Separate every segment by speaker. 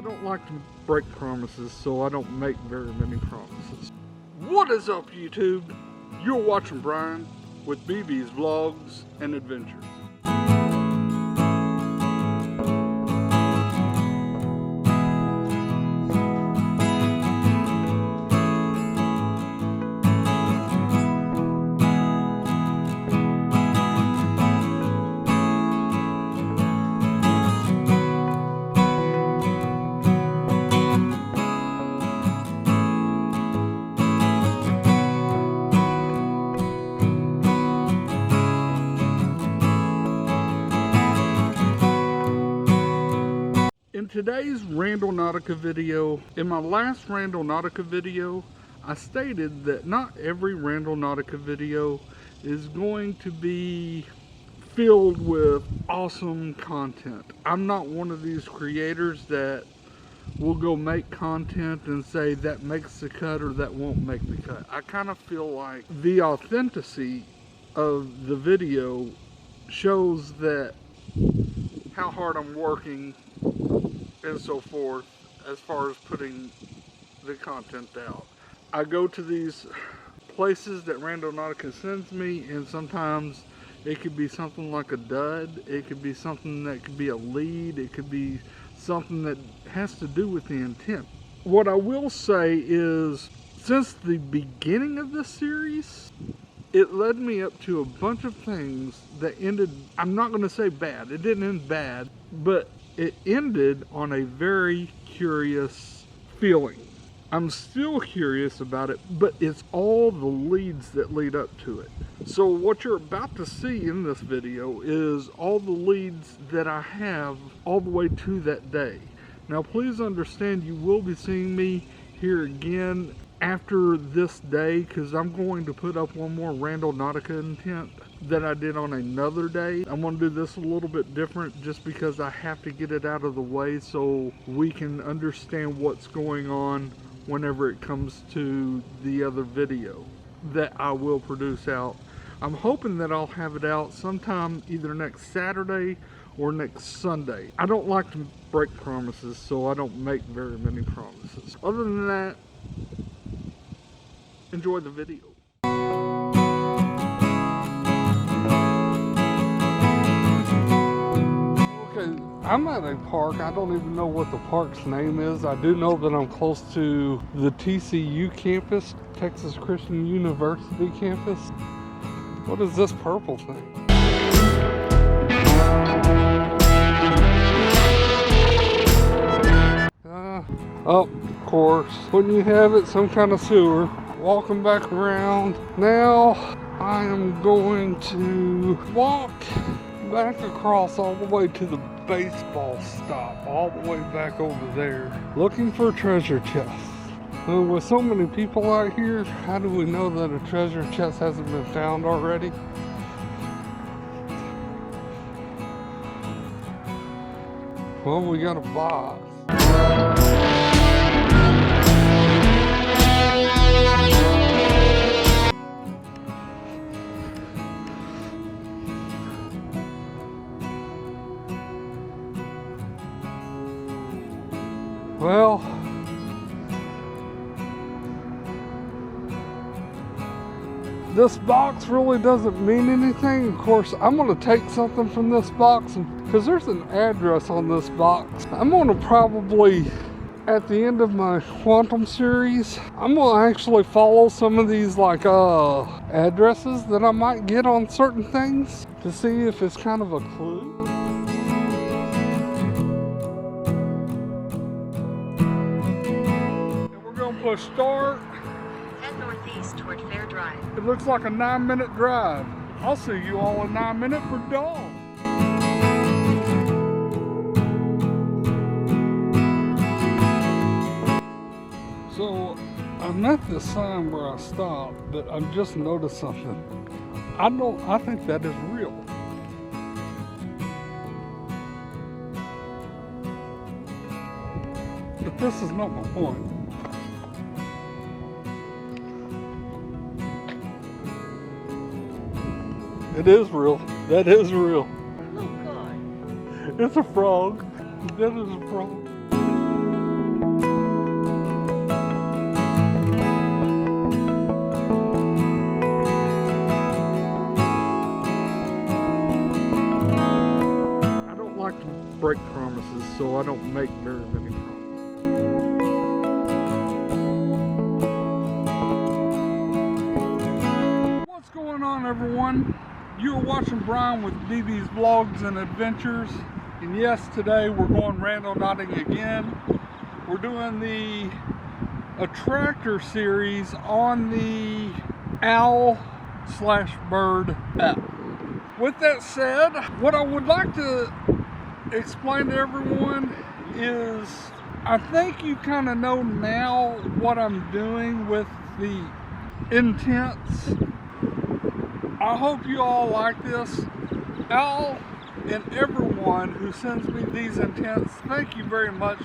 Speaker 1: don't like to break promises, so I don't make very many promises. What is up, YouTube? You're watching Brian with BB's Vlogs and Adventures. In today's Randonautica video, in my last Randonautica video, I stated that not every Randonautica video is going to be filled with awesome content. I'm not one of these creators that will go make content and say that makes the cut or that won't make the cut. I kind of feel like the authenticity of the video shows that how hard I'm working and so forth as far as putting the content out. I go to these places that Randonautica sends me, and sometimes it could be something like a dud, it could be something that could be a lead, it could be something that has to do with the intent. What I will say is, since the beginning of this series, it led me up to a bunch of things that ended, I'm not going to say bad, it didn't end bad, but it ended on a very curious feeling. I'm still curious about it, but it's all the leads that lead up to it. So what you're about to see in this video is all the leads that I have all the way to that day. Now please understand, you will be seeing me here again after this day, because I'm going to put up one more Randonautica intent that I did on another day. I'm going to do this a little bit different just because I have to get it out of the way so we can understand what's going on whenever it comes to the other video that I will produce out. I'm hoping that I'll have it out sometime either next Saturday or next Sunday. I don't like to break promises, so I don't make very many promises. Other than that, enjoy the video. Okay, I'm at a park. I don't even know what the park's name is. I do know that I'm close to the TCU campus, Texas Christian University campus. What is this purple thing? Of course, when you have it, some kind of sewer. Walking back around. Now I am going to walk back across all the way to the baseball stop, all the way back over there, looking for treasure chests. With so many people out here, how do we know that a treasure chest hasn't been found already? Well, we got a box. Well, this box really doesn't mean anything. Of course, I'm going to take something from this box because there's an address on this box. I'm going to probably, at the end of my Quantum series, I'm going to actually follow some of these like addresses that I might get on certain things to see if it's kind of a clue. Push start.
Speaker 2: Head northeast toward Fair Drive.
Speaker 1: It looks like a 9-minute drive. I'll see you all in 9 minutes for dawn. So I'm at the sign where I stopped, but I've just noticed something. I think that is real. But this is not my point. It is real. That is real.
Speaker 2: Oh God.
Speaker 1: It's a frog. That is a frog. so I don't make very many problems. What's going on, everyone? You're watching Brian with BB's Vlogs and Adventures, and yes, today we're going randonauting again. We're doing the attractor series on the owl/bird app. With that said, what I would like to explain to everyone is, I think you kind of know now what I'm doing with the intents. I hope you all like this. Al and everyone who sends me these intents, thank you very much.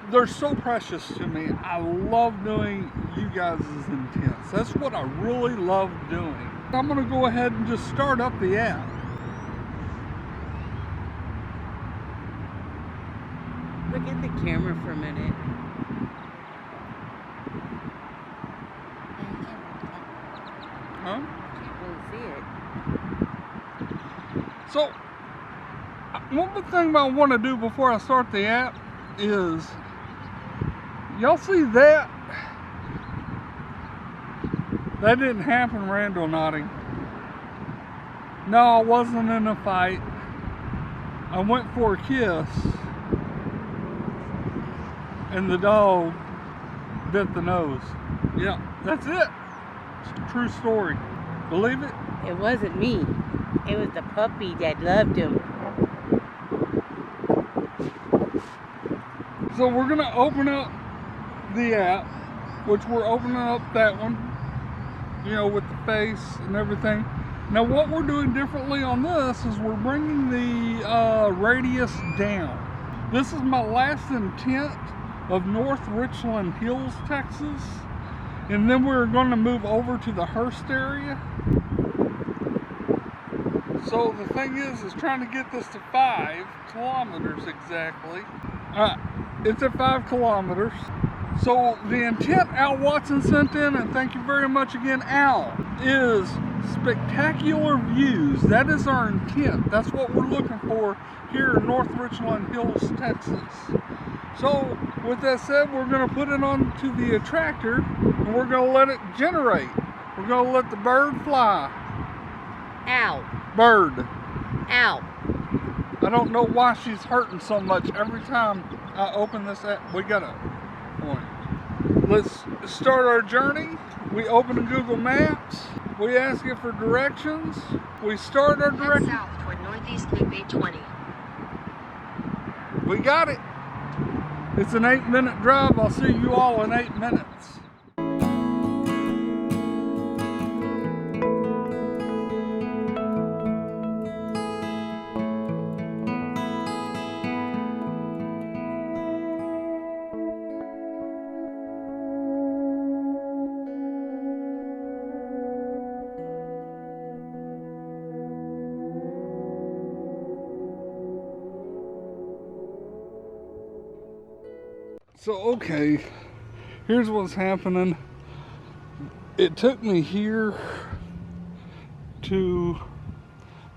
Speaker 1: They're so precious to me. I love doing you guys' intents. That's what I really love doing. I'm gonna go ahead and just start up the app.
Speaker 3: Look at the camera for a minute.
Speaker 1: Huh?
Speaker 3: Can't really see it.
Speaker 1: So, one more thing I want to do before I start the app is, y'all see that? That didn't happen randonauting. No, I wasn't in a fight. I went for a kiss, and the dog bit the nose. Yeah, that's it. It's a true story. Believe it?
Speaker 3: It wasn't me. It was the puppy that loved him.
Speaker 1: So we're gonna open up the app, which we're opening up that one, you know, with the face and everything. Now what we're doing differently on this is we're bringing the radius down. This is my last intent of North Richland Hills, Texas. And then we're going to move over to the Hearst area. So the thing is trying to get this to 5 kilometers exactly. It's at 5 kilometers. So the intent Al Watson sent in, and thank you very much again, Al, is spectacular views. That is our intent. That's what we're looking for here in North Richland Hills, Texas. So with that said, we're going to put it onto the attractor and we're going to let it generate. We're going to let the bird fly.
Speaker 3: Ow.
Speaker 1: Bird.
Speaker 3: Ow.
Speaker 1: I don't know why she's hurting so much every time I open this app. We got a point. Let's start our journey. We open Google Maps. We ask it for directions. We start our
Speaker 2: Head
Speaker 1: direction.
Speaker 2: south toward northeast Loop 820.
Speaker 1: We got it. It's an 8-minute drive. I'll see you all in 8 minutes. So, okay, here's what's happening. It took me here to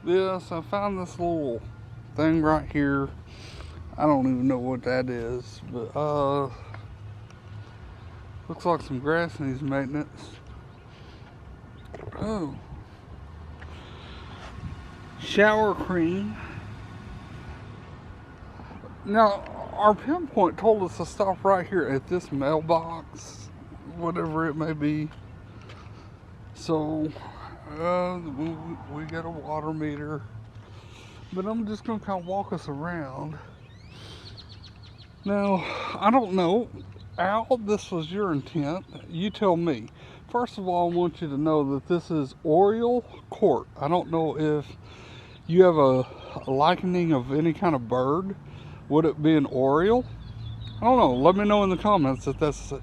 Speaker 1: this. I found this little thing right here. I don't even know what that is, but looks like some grass needs maintenance. Oh, shower cream. Now, our pinpoint told us to stop right here at this mailbox, whatever it may be. So, we got a water meter, but I'm just going to kind of walk us around. Now, I don't know, Al, this was your intent. You tell me. First of all, I want you to know that this is Oriole Court. I don't know if you have a likening of any kind of bird. Would it be an oriole? I don't know. Let me know in the comments if that's...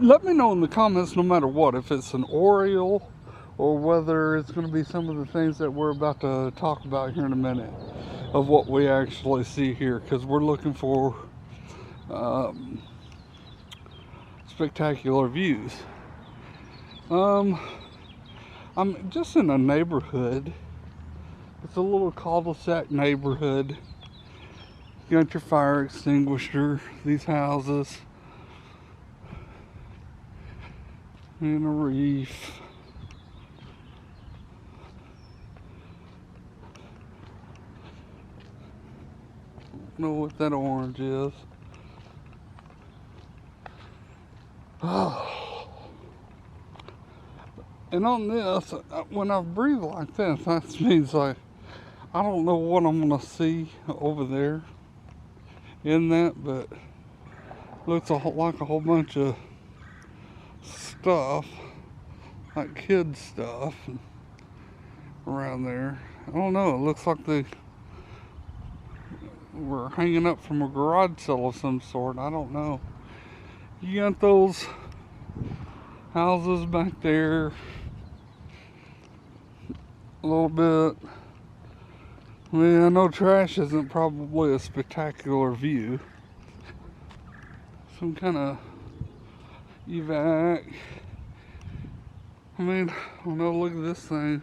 Speaker 1: Let me know in the comments no matter what, if it's an oriole or whether it's going to be some of the things that we're about to talk about here in a minute of what we actually see here, because we're looking for spectacular views. I'm just in a neighborhood. It's a little cul-de-sac neighborhood. You got your fire extinguisher, these houses, and a reef. Don't know what that orange is. Oh. And on this, when I breathe like this, that means like I don't know what I'm gonna see over there in that, but looks like a whole bunch of stuff, like kids stuff around there. I don't know, it looks like they were hanging up from a garage sale of some sort. I don't know. You got those houses back there a little bit. I mean, I know trash isn't probably a spectacular view. Some kind of evac. I mean, I don't know, look at this thing.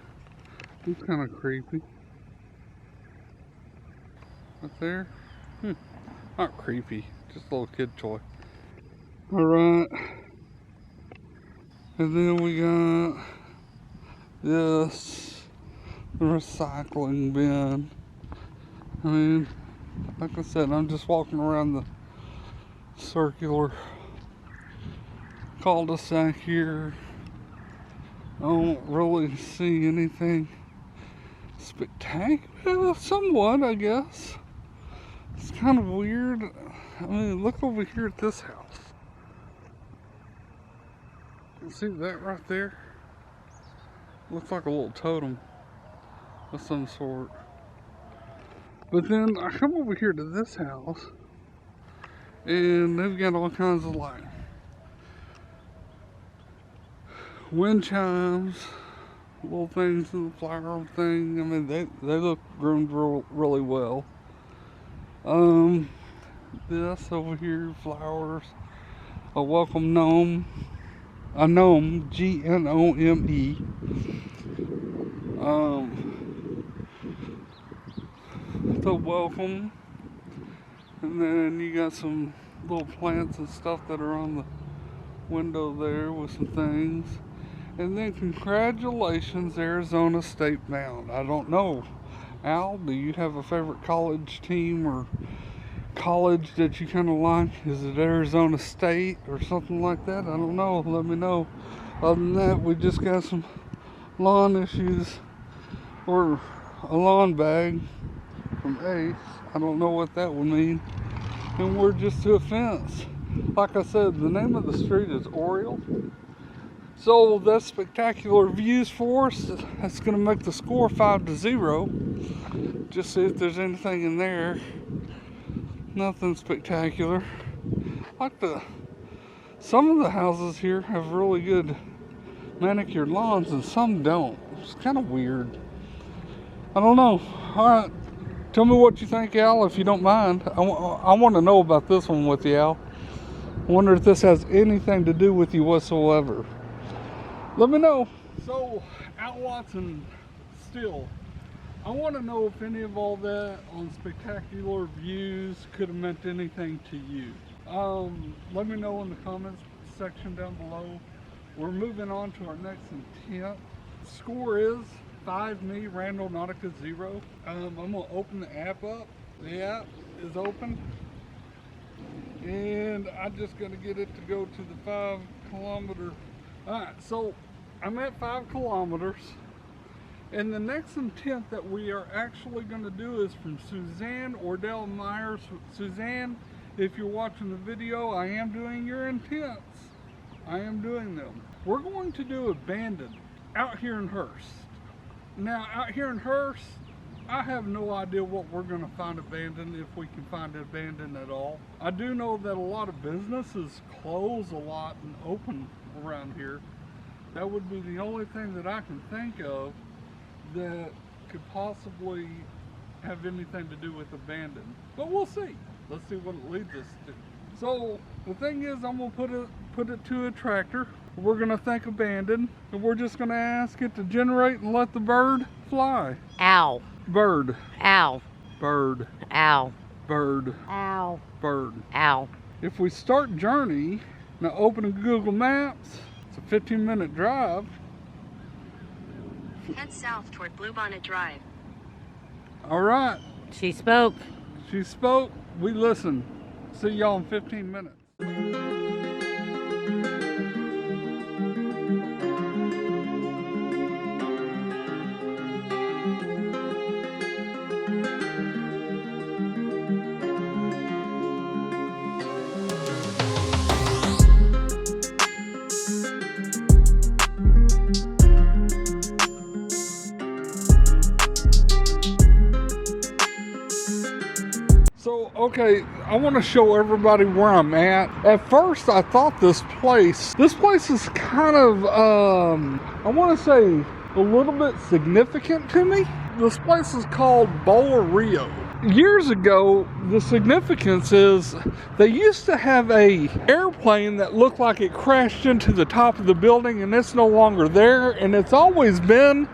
Speaker 1: It's kind of creepy. Right there? Not creepy, just a little kid toy. Alright. And then we got this, the recycling bin. I mean, like I said, I'm just walking around the circular cul-de-sac here. I don't really see anything spectacular. Somewhat, I guess. It's kind of weird. I mean, look over here at this house. You see that right there? Looks like a little totem of some sort. But then I come over here to this house, and they've got all kinds of like wind chimes, little things in the flower thing. I mean, they look groomed really well. This over here, flowers, a welcome gnome, a gnome, G-N-O-M-E. So welcome, and then you got some little plants and stuff that are on the window there with some things. And then congratulations, Arizona State Bound. I don't know, Al, do you have a favorite college team or college that you kind of like? Is it Arizona State or something like that? I don't know, let me know. Other than that, we just got some lawn issues, or a lawn bag from Ace. I don't know what that would mean. And we're just to a fence. Like I said, the name of the street is Orbell. So that's spectacular views for us. That's going to make the score 5-0. Just see if there's anything in there. Nothing spectacular. Like some of the houses here have really good manicured lawns and some don't. It's kind of weird. I don't know. Alright, tell me what you think, Al, if you don't mind. I want to know about this one with you, Al. I wonder if this has anything to do with you whatsoever. Let me know. So, Al Watson, still, I want to know if any of all that on spectacular views could have meant anything to you. Let me know in the comments section down below. We're moving on to our next intent. Score is 5-me, Randonautica 0. I'm going to open the app up. The app is open. And I'm just going to get it to go to the 5 kilometer. Alright, so I'm at 5 kilometers. And the next intent that we are actually going to do is from Suzzanne, Orbell, Meyer. Suzzanne, if you're watching the video, I am doing your intents. I am doing them. We're going to do abandoned out here in Hurst. Now, out here in Hurst, I have no idea what we're going to find abandoned, if we can find it abandoned at all. I do know that a lot of businesses close a lot and open around here. That would be the only thing that I can think of that could possibly have anything to do with abandoned. But we'll see. Let's see what it leads us to. So the thing is, I'm going to put it to a tractor. We're going to think abandoned, and we're just going to ask it to generate and let the bird fly.
Speaker 3: Ow.
Speaker 1: Bird.
Speaker 3: Ow.
Speaker 1: Bird.
Speaker 3: Ow.
Speaker 1: Bird.
Speaker 3: Ow.
Speaker 1: Bird.
Speaker 3: Ow.
Speaker 1: If we start journey, now open Google Maps, it's a 15-minute drive.
Speaker 2: Head south toward Bluebonnet Drive.
Speaker 1: All right.
Speaker 3: She spoke.
Speaker 1: She spoke. We listened. See y'all in 15 minutes. So, okay, I want to show everybody where I'm at. At first, I thought this place is kind of, I want to say a little bit significant to me. This place is called Bola Rio. Years ago, the significance is they used to have a airplane that looked like it crashed into the top of the building, and it's no longer there, and it's always been.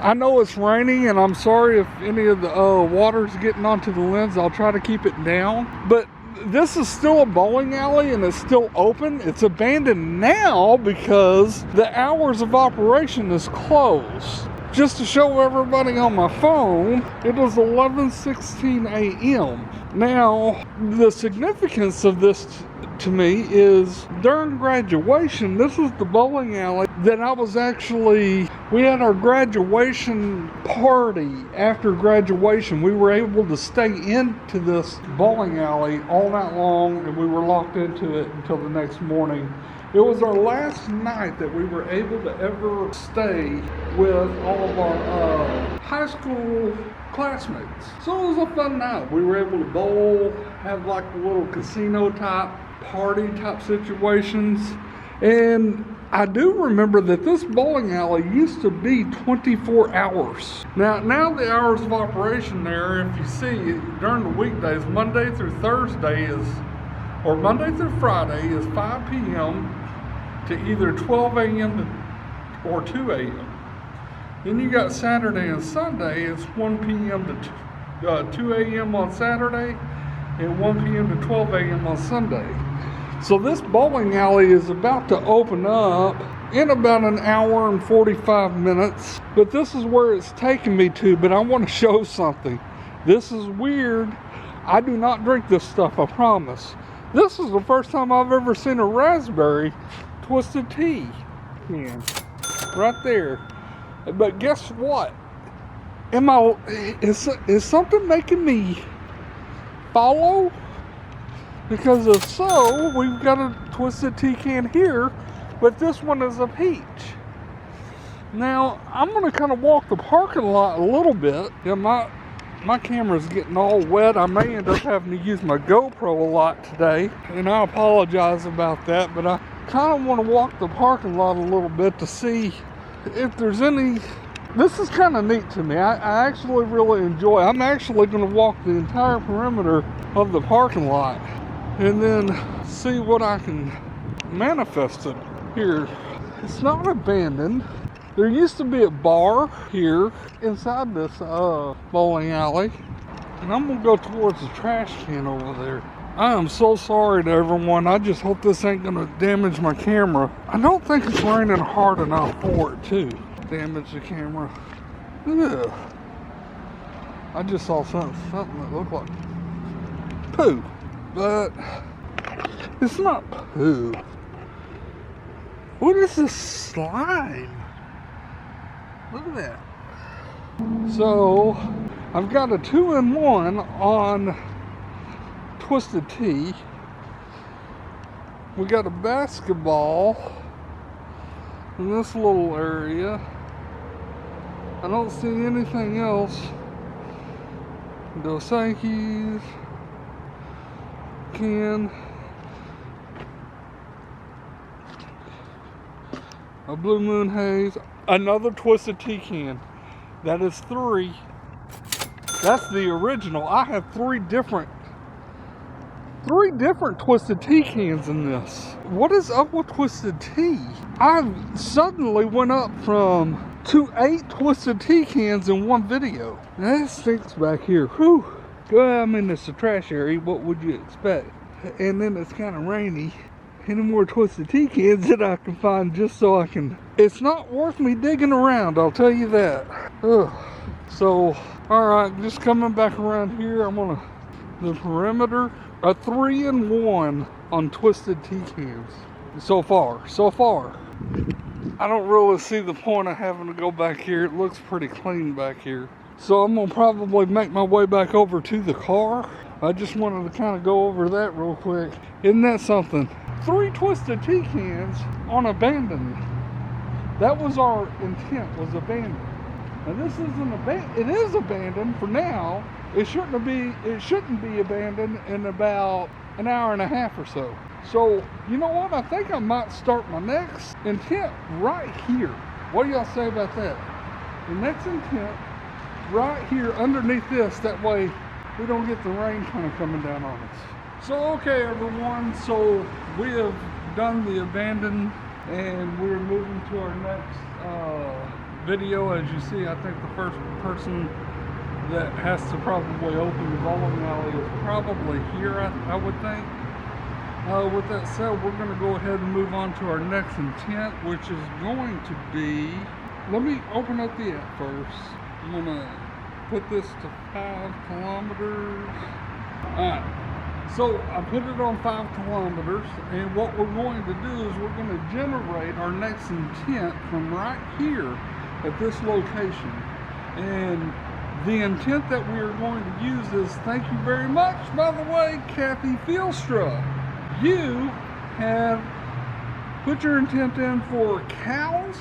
Speaker 1: I know it's raining, and I'm sorry if any of the water's getting onto the lens. I'll try to keep it down. But this is still a bowling alley, and it's still open. It's abandoned now because the hours of operation is closed. Just to show everybody on my phone, it was 11:16 a.m. Now, the significance of this to me is during graduation, this was the bowling alley that we had our graduation party. After graduation, we were able to stay into this bowling alley all night long, and we were locked into it until the next morning. It was our last night that we were able to ever stay with all of our high school classmates. So it was a fun night. We were able to bowl, have like a little casino type party type situations. And I do remember that this bowling alley used to be 24 hours. Now the hours of operation there, if you see, during the weekdays, Monday through Thursday or Monday through Friday is 5 p.m. to either 12 a.m. or 2 a.m. Then you got Saturday and Sunday, it's 1 p.m. to 2 a.m. on Saturday and 1 p.m. to 12 a.m. on Sunday. So this bowling alley is about to open up in about an hour and 45 minutes. But this is where it's taking me to, but I want to show something. This is weird. I do not drink this stuff, I promise. This is the first time I've ever seen a raspberry twisted tea can. Right there. But guess what? Is something making me follow? Because if so, we've got a twisted tea can here, but this one is a peach. Now, I'm going to kind of walk the parking lot a little bit. Yeah, my camera's getting all wet. I may end up having to use my GoPro a lot today, and I apologize about that, but I kind of want to walk the parking lot a little bit to see if there's any. This is kind of neat to me. I actually really enjoy it. I'm actually going to walk the entire perimeter of the parking lot and then see what I can manifest it here. It's not abandoned. There used to be a bar here inside this bowling alley, and I'm gonna go towards the trash can over there. I am so sorry to everyone. I just hope this ain't gonna damage my camera. I don't think it's raining hard enough for it to damage the camera. Ugh. I just saw something that looked like poo. But it's not poo. What is this slime? Look at that. So I've got a 2-in-1 on twisted tea. We got a basketball in this little area. I don't see anything else. Dos Equis can, a Blue Moon Haze, another twisted tea can. That is 3. That's the original. I have 3 different twisted tea cans in this. What is up with twisted tea? I suddenly went up to 8 twisted tea cans in one video. That stinks back here. Whew. Well, I mean, it's a trash area. What would you expect? And then it's kind of rainy. Any more Twisted Tea cans that I can find just so I can... It's not worth me digging around, I'll tell you that. Ugh. So, alright, just coming back around here, I'm gonna... The perimeter, a 3-in-1 on Twisted Tea cans. So far. I don't really see the point of having to go back here. It looks pretty clean back here. So I'm gonna probably make my way back over to the car. I just wanted to kind of go over that real quick. Isn't that something? 3 Twisted Tea cans on abandoned. That was our intent, was abandoned. Now this isn't abandoned. It is abandoned for now. It shouldn't be abandoned in about an hour and a half or so. So, you know what? I think I might start my next intent right here. What do y'all say about that? The next intent right here underneath this. That way we don't get the rain kind of coming down on us. So, okay, everyone. So we have done the abandoned, and we're moving to our next video. As you see, I think the first person that has to probably open the bowling alley is probably here, I would think. With that said, we're going to go ahead and move on to our next intent, which is going to be... Let me open up the app first. I'm going to put this to 5 kilometers. Alright. So I put it on 5 kilometers, and what we're going to do is we're going to generate our next intent from right here at this location. And the intent that we are going to use is, thank you very much, by the way, Cathy Fielstra. You have put your intent in for cows.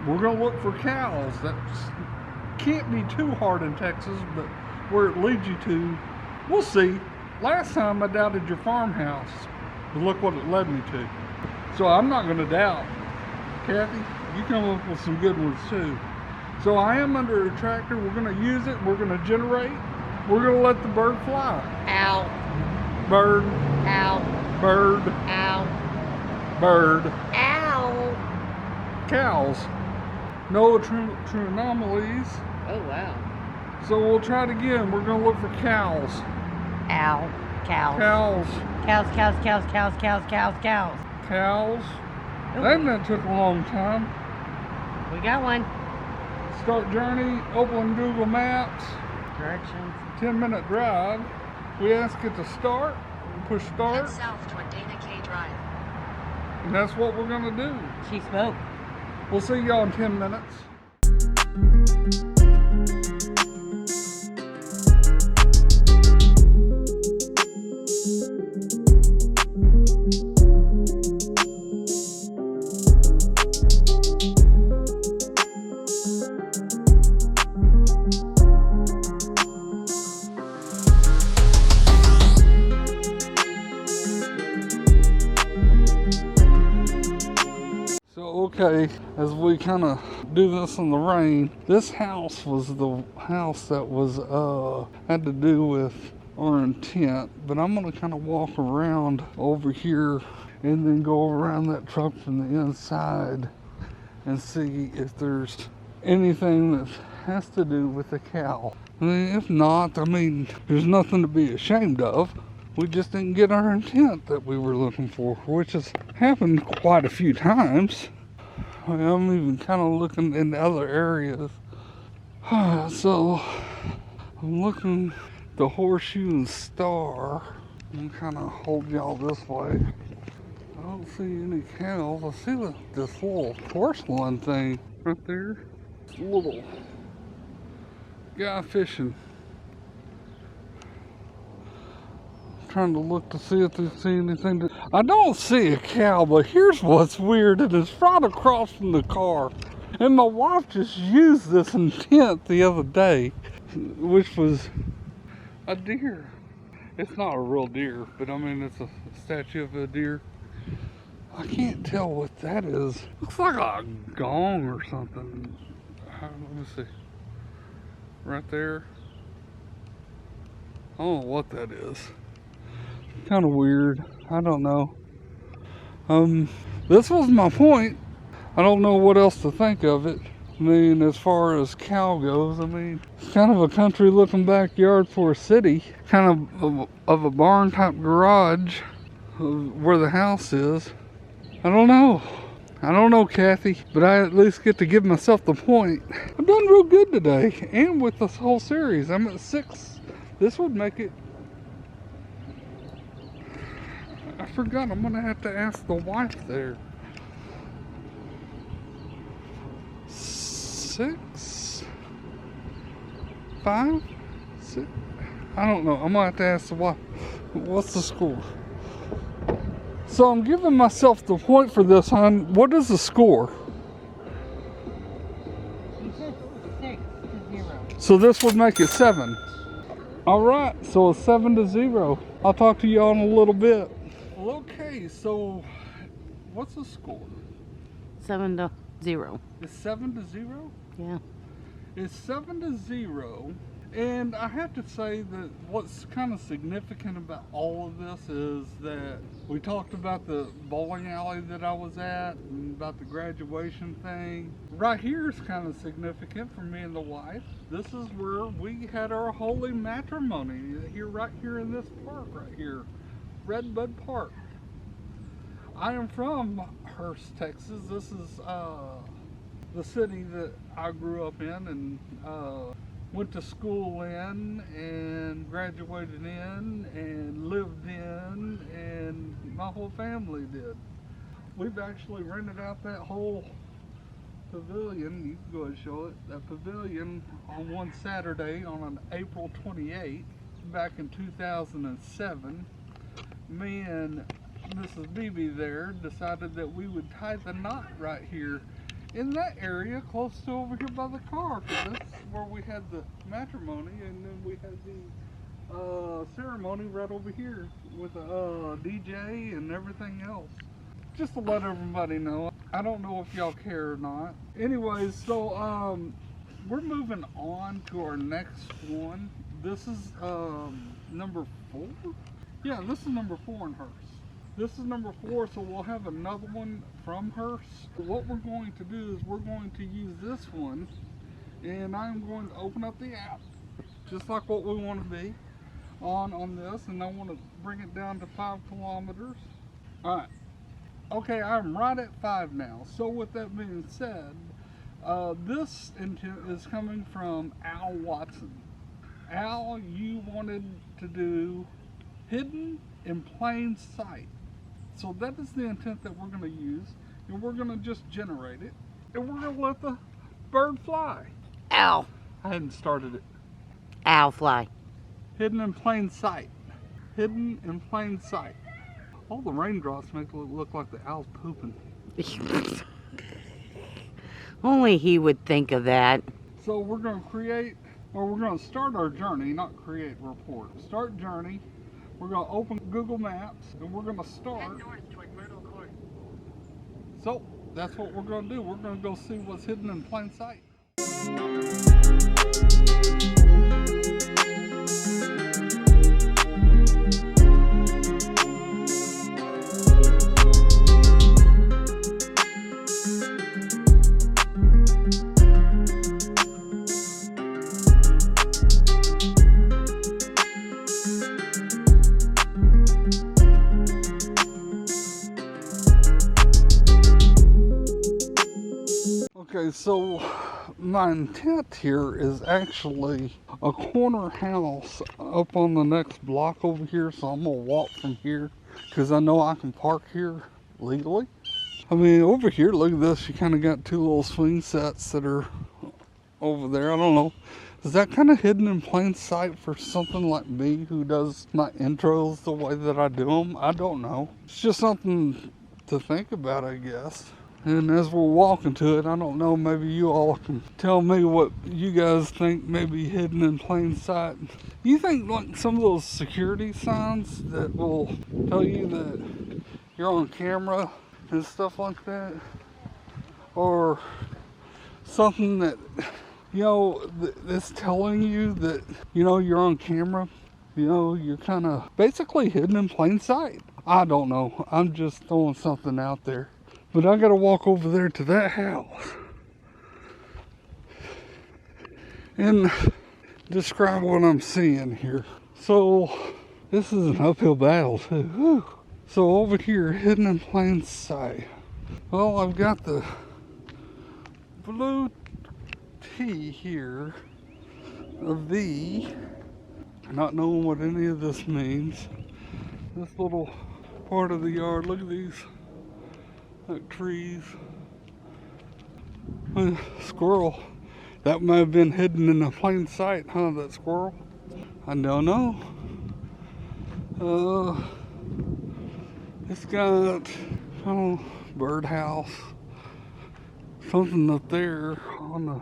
Speaker 1: We're going to look for cows. That can't be too hard in Texas, but where it leads you to, we'll see. Last time I doubted your farmhouse, but look what it led me to. So I'm not going to doubt. Cathy, you come up with some good ones too. So I am under a tractor. We're going to use it. We're going to generate. We're going to let the bird fly.
Speaker 3: Ow.
Speaker 1: Bird.
Speaker 3: Ow.
Speaker 1: Bird.
Speaker 3: Ow.
Speaker 1: Bird.
Speaker 3: Ow.
Speaker 1: Cows. No true anomalies.
Speaker 3: Oh, wow.
Speaker 1: So we'll try it again. We're going to look for cows.
Speaker 3: Ow. Cows.
Speaker 1: Cows.
Speaker 3: Cows.
Speaker 1: Cows.
Speaker 3: Ooh.
Speaker 1: That took a long time.
Speaker 3: We got one.
Speaker 1: Start journey, open Google Maps.
Speaker 3: Directions.
Speaker 1: 10-minute drive. We ask it to start. Push start.
Speaker 2: Head south toward Dana K Drive.
Speaker 1: And that's what we're going to do.
Speaker 3: She spoke.
Speaker 1: We'll see y'all in 10 minutes. Okay, as we kind of do this in the rain, this house was the house that was had to do with our intent, but I'm going to kind of walk around over here and then go around that truck from the inside and see if there's anything that has to do with the cow. I mean, if not, I mean, there's nothing to be ashamed of. We just didn't get our intent that we were looking for, which has happened quite a few times. I'm even kind of looking in other areas. So I'm looking at the horseshoe and star. I'm kind of hold y'all this way. I don't see any cows. I see this little porcelain thing right there. This little guy fishing. Trying to look to see if they see anything. I don't see a cow, but here's what's weird. It is right across from the car. And my wife just used this intent the other day, which was a deer. It's not a real deer, but I mean, it's a statue of a deer. I can't tell what that is. Looks like a gong or something. Let me see. Right there. I don't know what that is. Kind of weird. I don't know. This was my point. I don't know what else to think of it. I mean, as far as cow goes, I mean, it's kind of a country looking backyard for a city. Kind of a barn type garage where the house is. I don't know. I don't know, Cathy, but I at least get to give myself the point. I've done real good today, and with this whole series. I'm at 6. This would make it... I forgot, I'm gonna have to ask the wife there. 6? 5? 6? I don't know. I'm gonna have to ask the wife. What's the score? So I'm giving myself the point for this, hon. What is the score?
Speaker 3: You said 6-0.
Speaker 1: So this would make it 7. Alright, so it's 7-0. I'll talk to y'all in a little bit. Well, okay, so what's the score?
Speaker 3: 7-0.
Speaker 1: It's 7-0?
Speaker 3: Yeah.
Speaker 1: It's 7-0. And I have to say that what's kind of significant about all of this is that we talked about the bowling alley that I was at and about the graduation thing. Right here is kind of significant for me and the wife. This is where we had our holy matrimony, right here in this park right here, Redbud Park. I am from Hurst, Texas. This is the city that I grew up in and went to school in and graduated in and lived in, and my whole family did. We've actually rented out that whole pavilion. You can go ahead and show it. That pavilion on one Saturday on an April 28th back in 2007. Me and Mrs. BB there decided that we would tie the knot right here in that area close to over here by the car, because that's where we had the matrimony, and then we had the ceremony right over here with a DJ and everything else. Just to let everybody know. I don't know if y'all care or not. Anyways, so we're moving on to our next one. This is number 4? Yeah, this is number 4 in Hurst. This is number 4, so we'll have another one from Hurst. What we're going to do is we're going to use this one, and I'm going to open up the app, just like what we want to be on this, and I want to bring it down to 5 kilometers. All right. Okay, I'm right at 5 now. So with that being said, this intent is coming from Al Watson. Al, you wanted to do hidden in plain sight. So that is the intent that we're going to use, and we're going to just generate it, and we're going to let the bird fly.
Speaker 3: Ow.
Speaker 1: I hadn't started it.
Speaker 3: Owl fly.
Speaker 1: Hidden in plain sight. Hidden in plain sight. All the raindrops make it look like the owl's pooping.
Speaker 3: Only he would think of that.
Speaker 1: So we're going to create, or we're going to start our journey, not create report. Start journey. We're going to open Google Maps, and we're going to start.
Speaker 2: Head north toward Myrtle Court.
Speaker 1: So that's what we're going to do. We're going to go see what's hidden in plain sight. Okay, so my intent here is actually a corner house up on the next block over here, so I'm gonna walk from here because I know I can park here legally. I mean, over here, look at this, you kind of got 2 little swing sets that are over there. I don't know, is that kind of hidden in plain sight for something like me who does my intros the way that I do them? I don't know. It's just something to think about, I guess. And as we're walking to it, I don't know, maybe you all can tell me what you guys think may be hidden in plain sight. You think like some of those security signs that will tell you that you're on camera and stuff like that? Or something that, you know, that's telling you that, you know, you're on camera? You know, you're kind of basically hidden in plain sight. I don't know. I'm just throwing something out there. But I gotta walk over there to that house. and describe what I'm seeing here. So this is an uphill battle too. Whew. So over here, hidden in plain sight. Well, I've got the blue T here, a V, not knowing what any of this means. This little part of the yard, look at these like trees. Squirrel. That might have been hidden in the plain sight, huh, that squirrel? I don't know. It's got, I don't know, birdhouse. Something up there on the,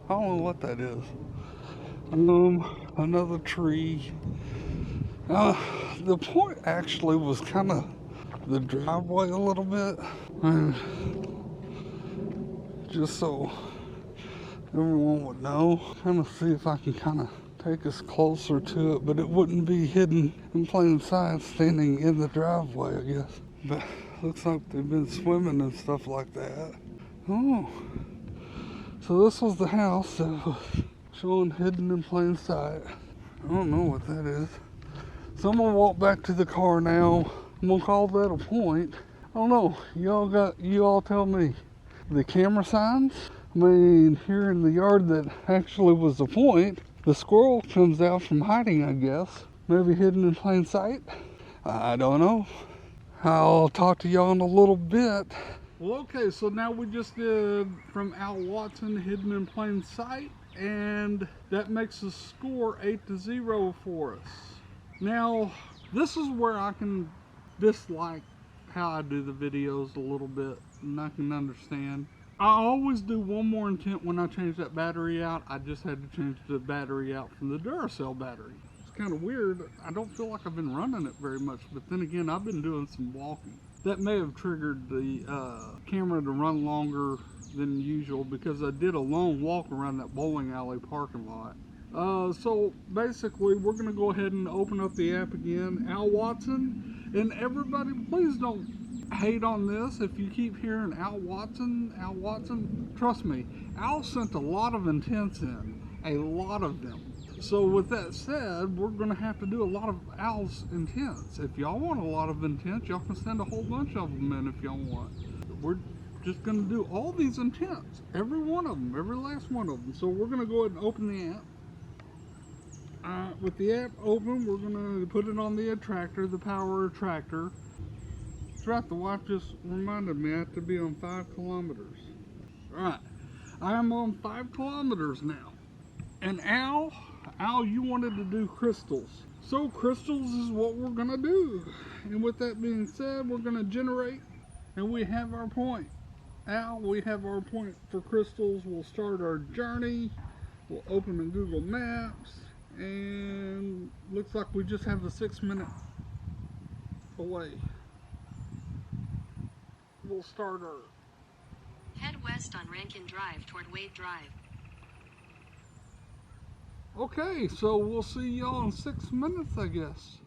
Speaker 1: I don't know what that is. Another tree. The point actually was kind of the driveway a little bit. And just so everyone would know. Kind of see if I can kind of take us closer to it, but it wouldn't be hidden in plain sight standing in the driveway, I guess. But looks like they've been swimming and stuff like that. Oh, so this was the house that was showing hidden in plain sight. I don't know what that is. So I'm gonna walk back to the car now. I'm gonna call that a point. I don't know. You all tell me. The camera signs? I mean, here in the yard that actually was the point, the squirrel comes out from hiding, I guess. Maybe hidden in plain sight? I don't know. I'll talk to y'all in a little bit. Well, okay, so now we just did from Al Watson, hidden in plain sight, and that makes the score 8-0 for us. Now, this is where I can dislike how I do the videos a little bit, and I can understand. I always do one more intent when I change that battery out. I just had to change the battery out from the Duracell battery. It's kind of weird. I don't feel like I've been running it very much, but then again, I've been doing some walking. That may have triggered the camera to run longer than usual because I did a long walk around that bowling alley parking lot. So basically, we're going to go ahead and open up the app again. Al Watson, and everybody, please don't hate on this. If you keep hearing Al Watson, trust me, Al sent a lot of intents in, a lot of them. So with that said, we're going to have to do a lot of Al's intents. If y'all want a lot of intents, y'all can send a whole bunch of them in if y'all want. We're just going to do all these intents, every one of them, every last one of them. So we're going to go ahead and open the app. With the app open, we're going to put it on the attractor, the power attractor. That's right, the wife just reminded me I have to be on 5 kilometers. Alright, I am on 5 kilometers now. And Al, you wanted to do crystals. So crystals is what we're going to do. And with that being said, we're going to generate, and we have our point. Al, we have our point for crystals. We'll start our journey. We'll open in Google Maps. And looks like we just have a 6 minute away. We'll start our...
Speaker 2: Head west on Rankin Drive toward Wade Drive.
Speaker 1: Okay, so we'll see y'all in 6 minutes, I guess.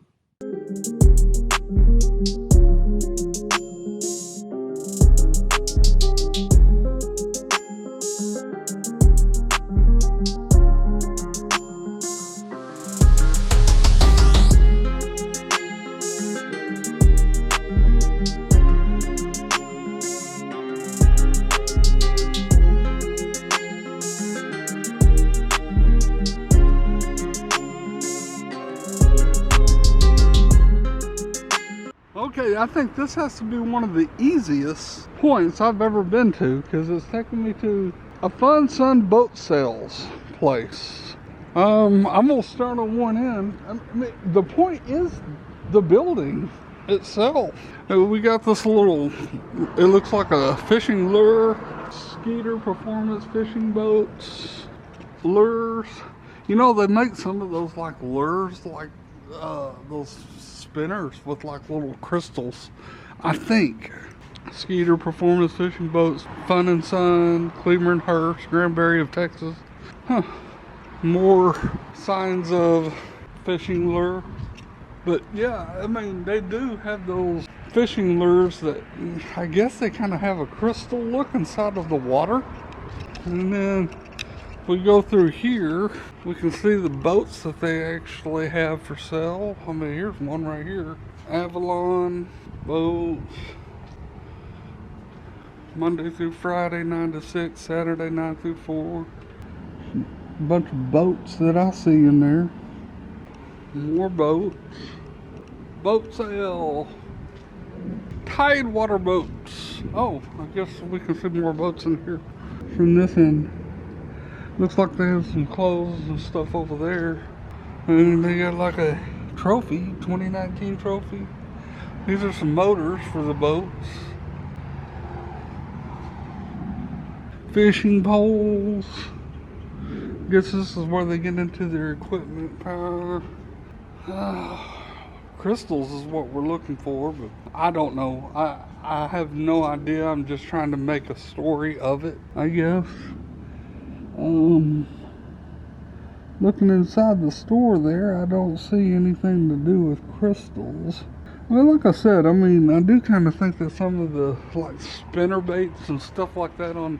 Speaker 1: Okay, I think this has to be one of the easiest points I've ever been to because it's taking me to a Fun Sun boat sales place. I'm gonna start on one end. I mean, the point is the building itself. We got this little, it looks like a fishing lure, Skeeter performance fishing boats, lures. You know, they make some of those like lures, like those spinners with like little crystals, I think. Skeeter performance fishing boats, Fun and Sun, Cleveland Hurst, Granbury of Texas. Huh. More signs of fishing lure. But yeah, I mean, they do have those fishing lures that I guess they kind of have a crystal look inside of the water. And then if we go through here, we can see the boats that they actually have for sale. I mean, here's one right here. Avalon boats. Monday through Friday, 9 to 6. Saturday, 9 through 4. A bunch of boats that I see in there. More boats. Boat sale. Tidewater boats. Oh, I guess we can see more boats in here. From this end. Looks like they have some clothes and stuff over there. And they got like a trophy, 2019 trophy. These are some motors for the boats. Fishing poles. Guess this is where they get into their equipment power. Crystals is what we're looking for, but I don't know. I have no idea. I'm just trying to make a story of it, I guess. Looking inside the store there, I don't see anything to do with crystals. Well, like I said, I mean, I do kind of think that some of the like spinner baits and stuff like that on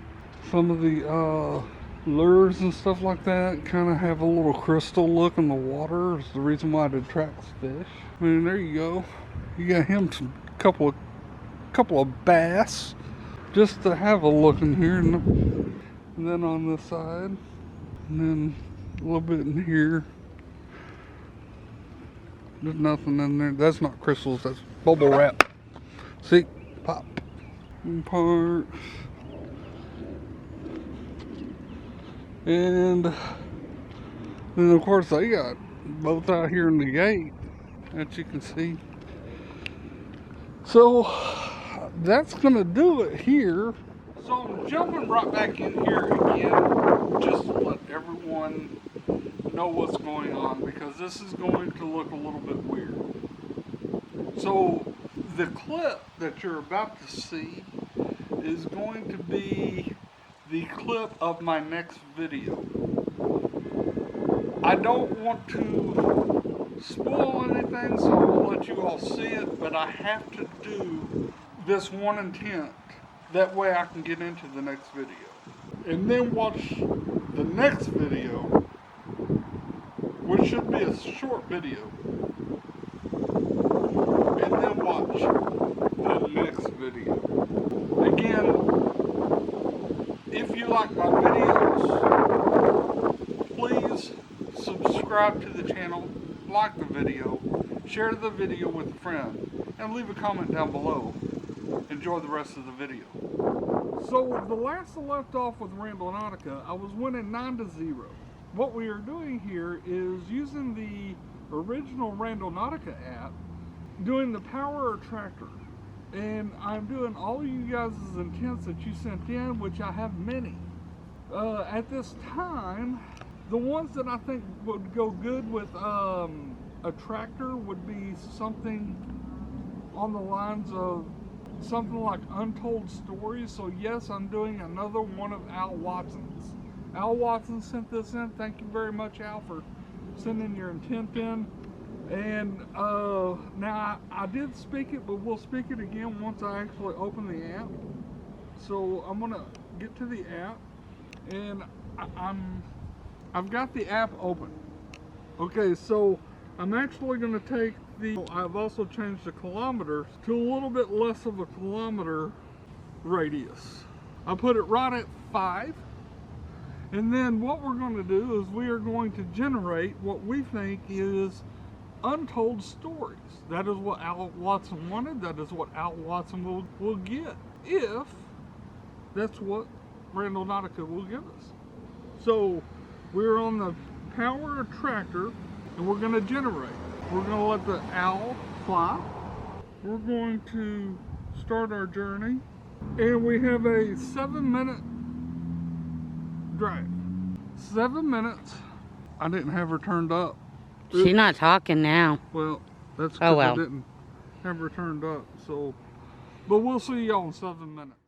Speaker 1: some of the lures and stuff like that kind of have a little crystal look in the water. It's the reason why it attracts fish. I mean, there you go. You got him some couple of bass just to have a look in here, and then on this side, and then a little bit in here. There's nothing in there. That's not crystals. That's bubble wrap. See, pop. Parts. And then of course they got both out here in the gate that you can see. So that's gonna do it here. So I'm jumping right back in here again just to let everyone know what's going on, because this is going to look a little bit weird. So the clip that you're about to see is going to be the clip of my next video. I don't want to spoil anything, so I'll let you all see it, but I have to do this one intent. That way I can get into the next video. And then watch the next video, which should be a short video. And then watch the next video. Again, if you like my videos, please subscribe to the channel, like the video, share the video with a friend, and leave a comment down below. Enjoy the rest of the video. So the last I left off with Randonautica, I was winning 9-0. What we are doing here is using the original Randonautica app, doing the power attractor. And I'm doing all you guys' intents that you sent in, which I have many. At this time, the ones that I think would go good with a tractor would be something on the lines of something like Untold stories. So yes, I'm doing another one of Al Watson's. Al Watson sent this in. Thank you very much, Al, for sending your intent in. And now I did speak it, but we'll speak it again once I actually open the app. So I'm gonna get to the app, and I've got the app open. Okay, so I'm actually gonna take I've also changed the kilometers to a little bit less of a kilometer radius. I put it right at 5. And then what we're going to do is we are going to generate what we think is untold stories. That is what Al Watson wanted. That is what Al Watson will get if that's what Randonautica will give us. So we're on the power attractor, and we're going to generate. We're going to let the owl fly. We're going to start our journey, and we have a 7-minute drive. 7 minutes. I didn't have her turned up.
Speaker 3: She's not talking now.
Speaker 1: Well, that's because I didn't have her turned up. So, but we'll see y'all in 7 minutes.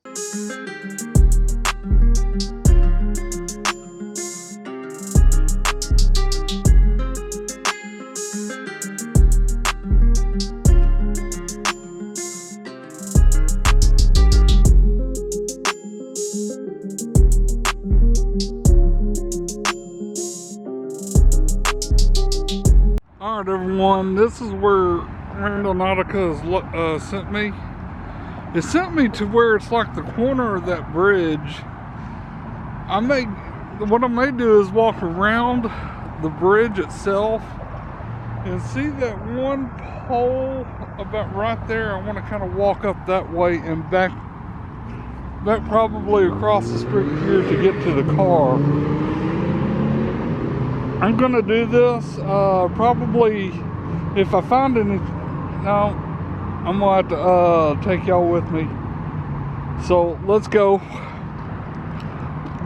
Speaker 1: this is where Randonautica has sent me. It sent me to where it's like the corner of that bridge. What I may do is walk around the bridge itself and see that one pole about right there. I want to kind of walk up that way and back probably across the street here to get to the car. I'm gonna do this probably if I find any. No, I'm gonna have to take y'all with me. So let's go.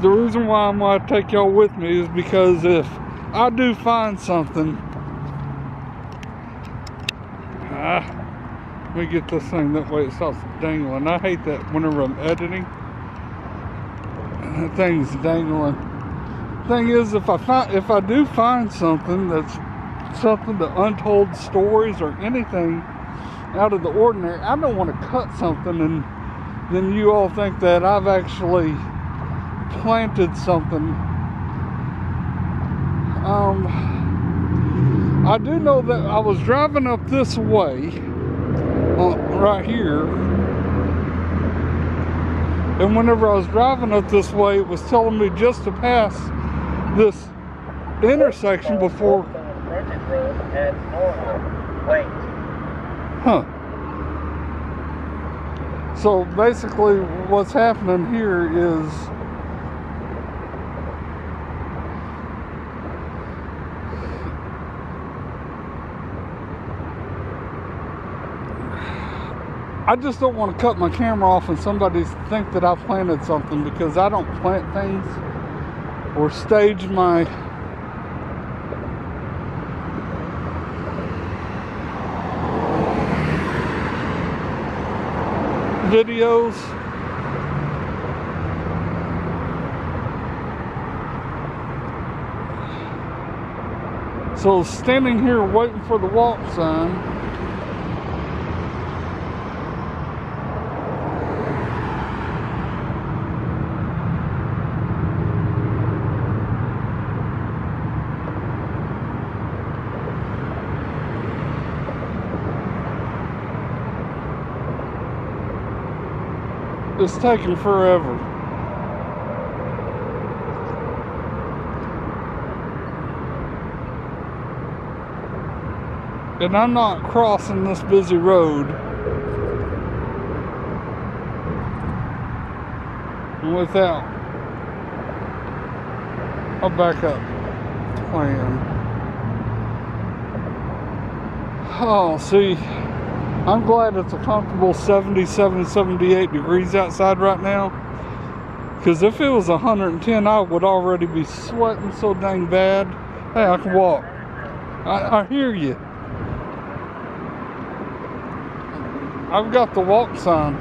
Speaker 1: The reason why I'm gonna take y'all with me is because if I do find something, let me get this thing that way it stops dangling. I hate that whenever I'm editing. That thing's dangling. Thing is, if I do find something that's something to Untold stories or anything out of the ordinary, I don't want to cut something and then you all think that I've actually planted something. I do know that I was driving up this way, right here, and whenever I was driving up this way, it was telling me just to pass this intersection before. Huh. So basically what's happening here is I just don't want to cut my camera off and somebody think that I planted something, because I don't plant things or stage my videos. So standing here waiting for the walk sign. It's taking forever. And I'm not crossing this busy road without a backup plan. Oh, see, I'm glad it's a comfortable 77, 78 degrees outside right now. Because if it was 110, I would already be sweating so dang bad. Hey, I can walk. I hear you. I've got the walk sign.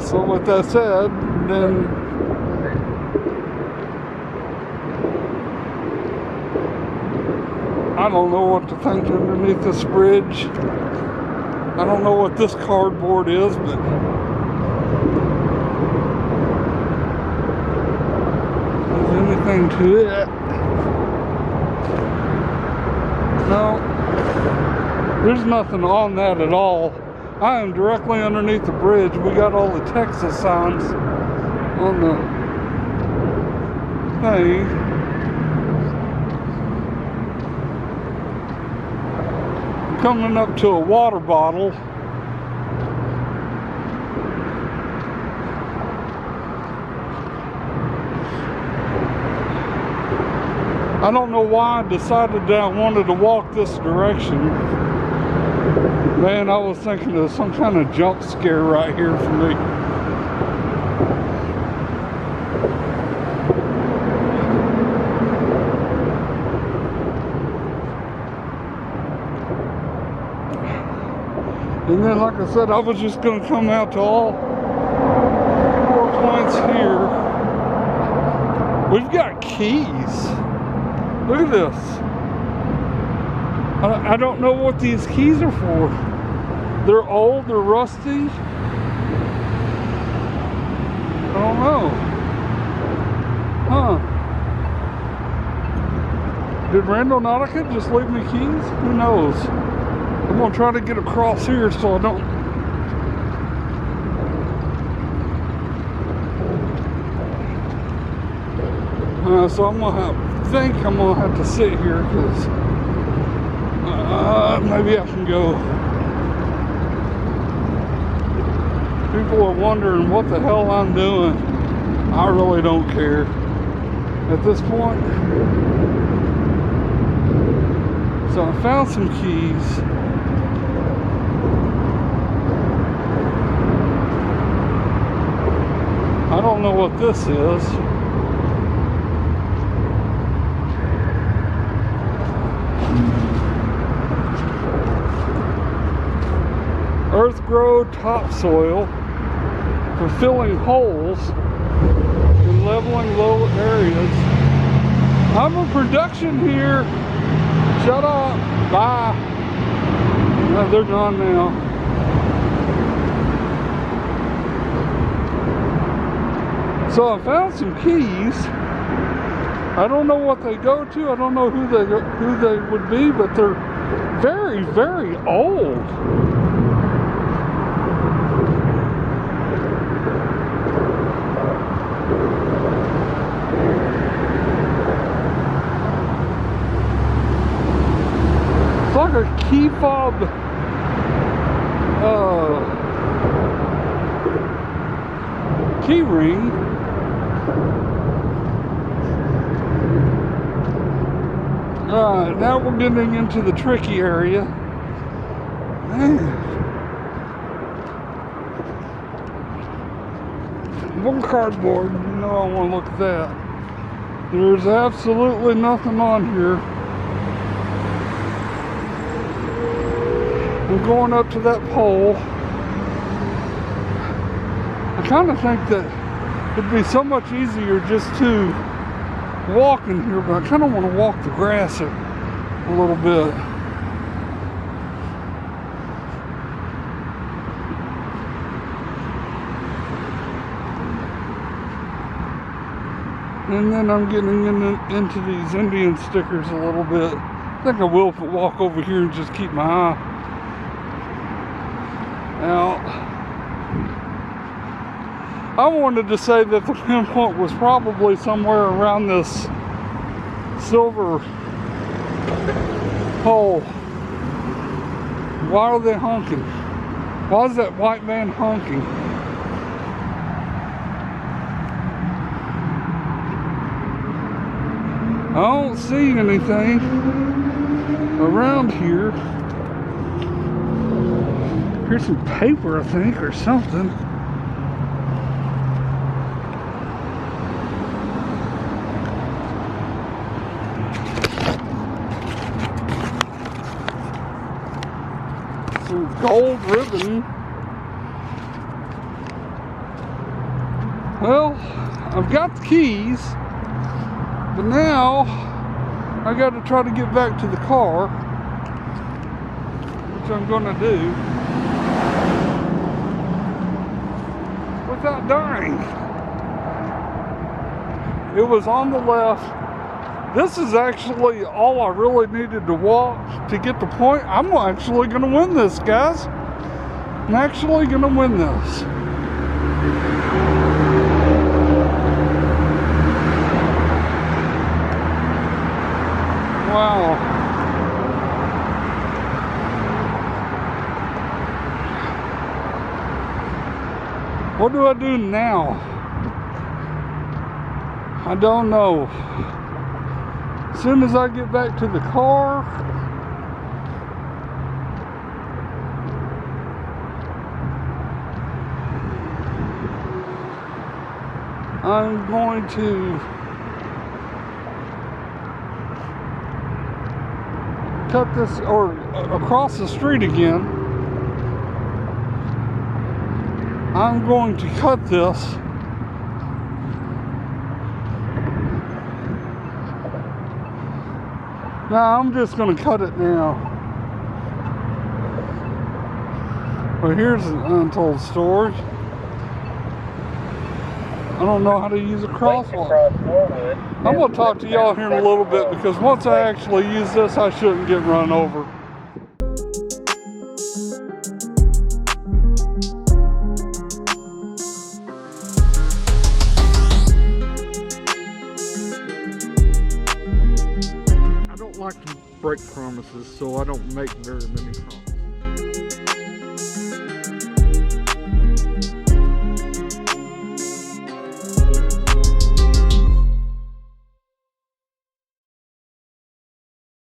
Speaker 1: So with that said, then I don't know what to think underneath this bridge. I don't know what this cardboard is, but there's anything to it. No, there's nothing on that at all. I am directly underneath the bridge. We got all the Texas signs on the thing. Coming up to a water bottle. I don't know why I decided that I wanted to walk this direction. Man, I was thinking of some kind of jump scare right here for me. And then, like I said, I was just going to come out to all 4 points here. We've got keys. Look at this. I don't know what these keys are for. They're old, they're rusty. I don't know. Huh. Did Randonautica just leave me keys? Who knows? I'm gonna try to get across here so I don't. So I'm gonna think I'm gonna have to sit here because maybe I can go. People are wondering what the hell I'm doing. I really don't care at this point. So I found some keys. I don't know what this is. Earth grow topsoil for filling holes and leveling low areas. I'm in production here. Shut up. Bye. No, they're gone now. So I found some keys. I don't know what they go to. I don't know who they would be, but they're very, very old. It's like a key fob key ring. Alright, now we're getting into the tricky area. Man. More cardboard, you know I want to look at that. There's absolutely nothing on here. I'm going up to that pole. I kind of think that it'd be so much easier just to walk in here, but I kind of want to walk the grass a little bit. And then I'm getting into these Indian stickers a little bit. I think I will walk over here and just keep my eye out. I wanted to say that the pinpoint was probably somewhere around this silver hole. Why are they honking? Why is that white man honking? I don't see anything around here. Here's some paper, I think, or something. Some gold ribbon. Well, I've got the keys, but now I got to try to get back to the car, which I'm going to do without dying. It was on the left. This is actually all I really needed to walk to get the point. I'm actually going to win this, guys. I'm actually going to win this. Wow. What do I do now? I don't know. As soon as I get back to the car, I'm going to cut this or across the street again. I'm going to cut this. Now I'm just going to cut it now. Well, here's an Untold story. I don't know how to use a crosswalk. I'm going to talk to y'all here in a little bit because once I actually use this, I shouldn't get run over. I don't like to break promises, so I don't make very many promises.